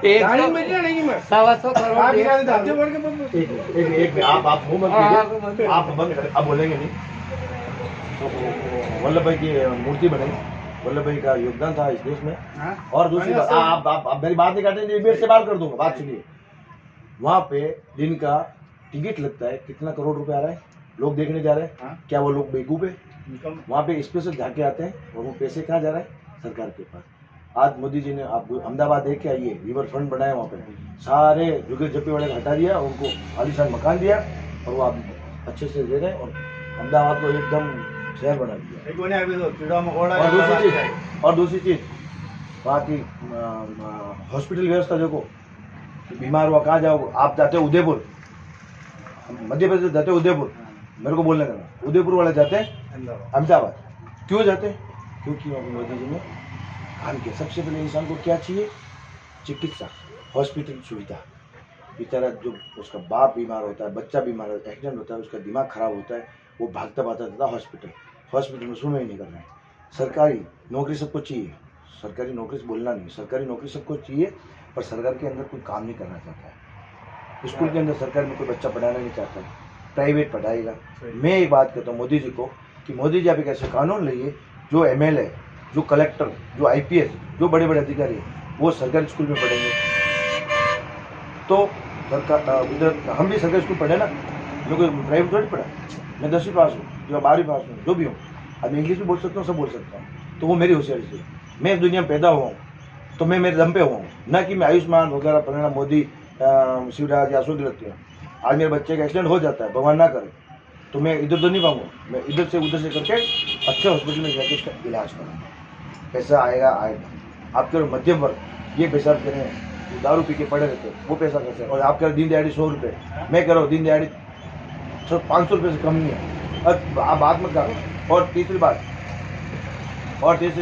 एक गाड़ी में नहीं आनेगी मैं 125 करोड़ आप दिए। बिना आते दारू वर्ग के बंद एक आप मुंह मत हाँ, कीजिए, आप बंद करें, आप बोलेंगे नहीं। वल्लभ भाई की मूर्ति बनाई, वल्लभ भाई का योगदान था इस देश में। हाँ? और दूसरी बात, आप मेरी बात नहीं काटेंगे, डिबेट से बाहर कर दूंगा, बात सुनिए। वहाँ पे दिन का टिकट लगता है, कितना करोड़ रुपए आ रहा है, लोग देखने जा रहे हैं। हाँ? क्या वो लोग बेवकूफ है? निकल वहाँ पे स्पेशल झांके आते हैं और वो पैसे कहाँ जा रहा है? सरकार के पास। आज मोदी जी ने, आप अहमदाबाद देख के आइए, रिवर फ्रंट बनाया वहाँ पे, सारे जुगे जप्पे वाले को हटा दिया, उनको आलीशान मकान दिया और वो आप अच्छे से दे रहे हैं और अहमदाबाद को एकदम शहर बना दिया। एक बने अभी तो कीड़ा मकोड़ा और दूसरी चीज वहाँ की हॉस्पिटल व्यवस्था देखो, बीमार हुआ कहाँ जाओ? आप जाते हो उदयपुर, मध्य प्रदेश जाते हो उदयपुर, मेरे को बोलने का, उदयपुर वाले जाते हैं अहमदाबाद। क्यों जाते हैं? क्योंकि मोदी जी ने काम किया। सबसे पहले इंसान को क्या चाहिए? चिकित्सा, हॉस्पिटल सुविधा। बेचारा जो उसका बाप बीमार होता है, बच्चा बीमार होता है, एक्सीडेंट होता है, उसका दिमाग खराब होता है, वो भागता भागता जाता है हॉस्पिटल में सुनवाई नहीं कर रहे हैं। सरकारी नौकरी सबको चाहिए, सरकारी नौकरी से बोलना नहीं, सरकारी नौकरी सबको चाहिए, पर सरकार के अंदर कोई काम नहीं करना चाहता है। स्कूल के अंदर सरकार में कोई बच्चा पढ़ाना नहीं चाहता है, प्राइवेट पढ़ाएगा। मैं एक बात कहता हूँ मोदी जी को कि मोदी जी आप एक ऐसे कानून लाइए, जो MLA, जो कलेक्टर, जो IPS, जो बड़े बड़े अधिकारी हैं, वो सरकारी स्कूल में पढ़ेंगे। तो सरकार इधर हम भी सरकारी स्कूल पढ़े ना, मैं कोई प्राइवेट थोड़ी पढ़ा, मैं 10वीं पास हूँ या 12वीं पास हूँ, जो भी हूँ। अब मैं इंग्लिश भी बोल सकता हूँ, सब बोल सकता हूँ। तो वो मेरी होशियारी से, मैं इस दुनिया में पैदा हुआ हूँ तो मैं मेरे दम पे हुआ हूँ, ना कि मैं आयुष्मान वगैरह परिणाम मोदी शिवराज या अशोक गहलोत। आज मेरे बच्चे का एक्सीडेंट हो जाता है, भगवान ना करे, तो मैं इधर तो नहीं पाऊंगा, मैं इधर से उधर से करके अच्छे हॉस्पिटल में जाके इसका इलाज करूँगा। पैसा आएगा। आपके मध्यम वर्ग ये पैसा कह रहे हैं, जो दारू पी के पड़े रहते हैं, वो पैसा कैसे? और आप कह रहे दिन दिहाड़ी 100 रुपये, मैं कह रहा हूँ दिन दिहाड़ी 500 रुपये से कम नहीं है। और आप बात मत करो। और तीसरी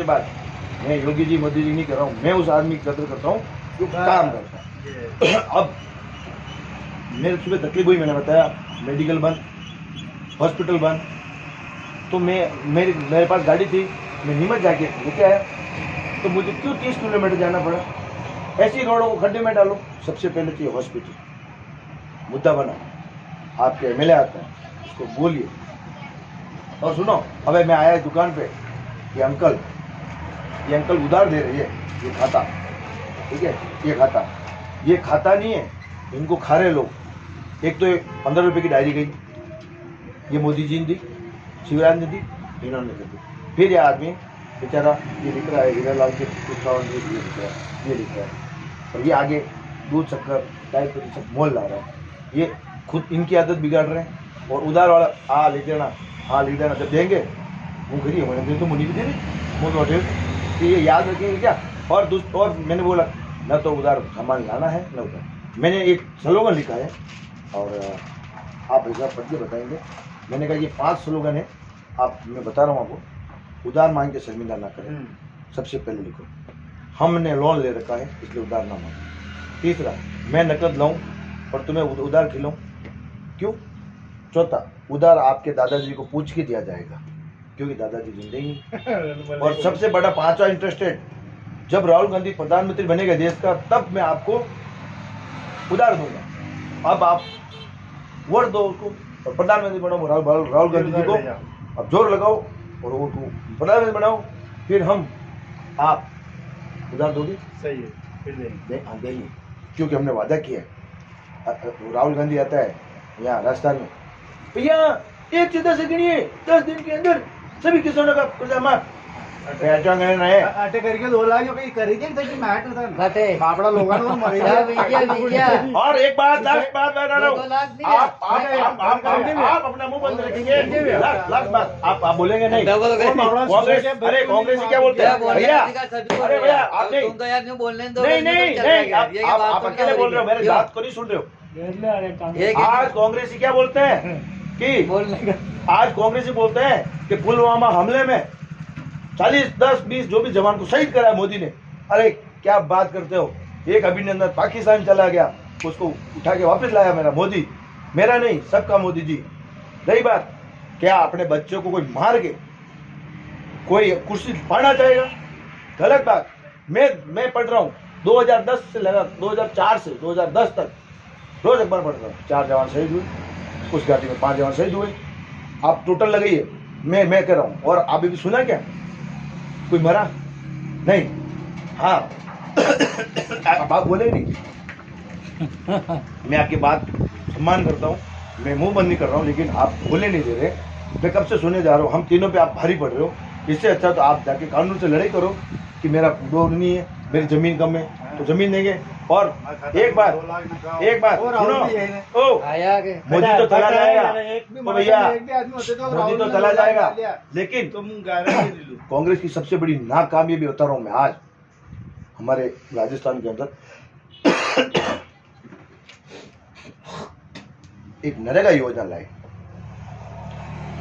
बात, मैं योगी जी मोदी जी नहीं कर रहा हूँ, मैं उस आदमी की कदर करता हूँ जो काम करता है। अब मेरे सुबह तकलीफ हुई, मैंने बताया, मेडिकल बंद, हॉस्पिटल बंद, तो मेरे पास गाड़ी थी, मैं नीमच जाके लेके आया, तो मुझे क्यों 30 किलोमीटर जाना पड़ा? ऐसी रोडों को खड्डे में डालो। सबसे पहले चाहिए हॉस्पिटल, मुद्दा बना, आपके MLA आता है, उसको बोलिए। और सुनो, अबे मैं आया दुकान पे, ये अंकल उधार दे रही है, ये खाता, ठीक है, ये खाता नहीं है, इनको खा रहे लोग। एक तो 15 रुपये की डायरी गई, ये मोदी जी ने दी, शिवराज ने दी, इन्होंने कर दी। फिर ये आदमी बेचारा ये लिख रहा है, हीरालाल के ये लिख रहा है, और ये आगे दूध शक्कर 2.5% मोल ला रहा है। ये खुद इनकी आदत बिगाड़ रहे हैं। और उधार वाला लिख देना, जब देंगे वो करिए, मैंने दे तो मुझे भी दे रही मुँह तो तो ये याद रखेंगे क्या? और मैंने बोला न तो उधार सामान लाना है न उधार। मैंने एक स्लोगन लिखा है और आप हिसाब पढ़ के बताएंगे। मैंने कहा ये 5 स्लोगन है, मैं बता रहा हूँ आपको। उधार मांग के शर्मिंदा ना करें, सबसे पहले लिखो। हमने लोन ले रखा है इसलिए उधार ना मांगो। तीसरा, मैं नकद लाऊं और तुम्हें उधार खिलाऊं, क्यों? चौथा, उधार आपके दादाजी को पूछ के दिया जाएगा क्योंकि दादाजी जिंदे ही। और सबसे बड़ा 5वां इंटरेस्टेड, जब राहुल गांधी प्रधानमंत्री बनेगा देश का, तब मैं आपको उधार दूंगा। अब आप वोट दो उसको और प्रधानमंत्री बनाओ राहुल गांधी जी को। अब जोर लगाओ और उनको प्रधानमंत्री बनाओ, फिर आप उधार दोगे? सही है, फिर देंगे, क्योंकि हमने वादा किया है। राहुल गांधी आता है यहाँ राजस्थान में, भैया 1 से 10 गिनिए, 10 दिन के अंदर सभी किसानों का कर्जा माफ। पहचान नहीं अटे करके 2 लाख जो कहीं करी थी तो मैट था घटे बापड़ा लोगों ने मरे सब विकिया और एक बात लास्ट बात बता रहा हूँ 2 लाख नहीं आप अपना मुंह बंद रखेंगे लास्ट बात आप बोलेंगे नहीं डबल कांग्रेस अरे कांग्रेस क्या बोलते हैं भैया अरे भैया आप नहीं तुम तो यार न्यू बोलने दो नहीं नहीं नहीं आप अकेले बोल रहे हो मेरे बात को नहीं सुन रहे हो आज कांग्रेसी क्या बोलते हैं कि बोलने का आज कांग्रेसी बोलते हैं कि पुलवामा हमले में 40, 10, 20 जो भी जवान को शहीद करा है मोदी ने। अरे क्या बात करते हो, एक अभिनंदन पाकिस्तान चला गया, उसको उठा के वापस लाया मेरा मोदी, मेरा नहीं सबका मोदी जी। रही बात क्या अपने बच्चों को कोई मार के कोई कुर्सी पाना चाहेगा, गलत बात। मैं पढ़ रहा हूँ 2010 से लगा 2004 से 2010 तक रोज अखबार पढ़ रहा हूँ। 4 जवान शहीद हुए, उस घाटी में 5 जवान शहीद हुए। आप टोटल लगाइए, मैं कह रहा हूँ। और अभी भी सुना क्या कोई मरा नहीं? हाँ अब आप बोले नहीं। मैं आपकी बात सम्मान करता हूँ, मैं मुंह बंद नहीं कर रहा हूँ, लेकिन आप बोले नहीं दे रहे। मैं कब से सुने जा रहा हूँ, हम तीनों पे आप भारी पड़ रहे हो। इससे अच्छा तो आप जाके कानून से लड़ाई करो कि मेरा डोर नहीं है, मेरी जमीन कम है तो जमीन देंगे। और एक बात सुनो, ओ आया के मोदी तो चला जाएगा, तो भैया मोदी मोदी तो चला जाएगा, लेकिन तुम गारंटी दिलो कांग्रेस की सबसे बड़ी नाकामयाबी बता रहा हूँ मैं। आज हमारे राजस्थान के अंदर एक नरेगा योजना लाई।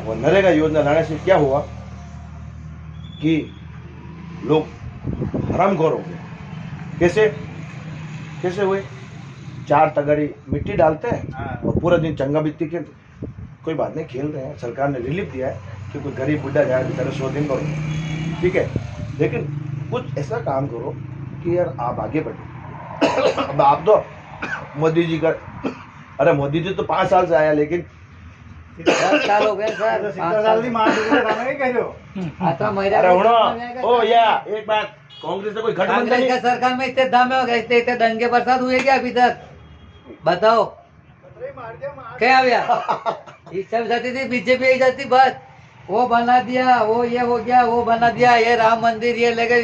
वो नरेगा योजना लाने से क्या हुआ कि लोग हरामखोर हो गए। कैसे हुए? 4 तगारी मिट्टी डालते हैं और पूरा दिन चंगा बित्ती खेलते। कोई बात नहीं, खेल रहे हैं, सरकार ने रिलीफ दिया है कि कोई गरीब बुढ़ा जाए बेचारे 100 दिन करो, ठीक है, लेकिन कुछ ऐसा काम करो कि यार आप आगे बढ़ो। अब आप तो मोदी जी का, अरे मोदी जी तो 5 साल से आया, लेकिन 10 साल हो गए सर, 70 साल की मार नहीं कह रहे हो आता मेरा अरे हो या एक बात, कांग्रेस से कोई गठबंधन कांग्रेस नहीं। का सरकार में इतने दम हो गए, इतने दंगे बरसात हुए क्या अभी तक? बताओ क्या भैया? इस सब जाती थी, बीजेपी ही जाती, बस वो बना दिया, वो ये हो गया, वो बना दिया, ये राम मंदिर ये लगे।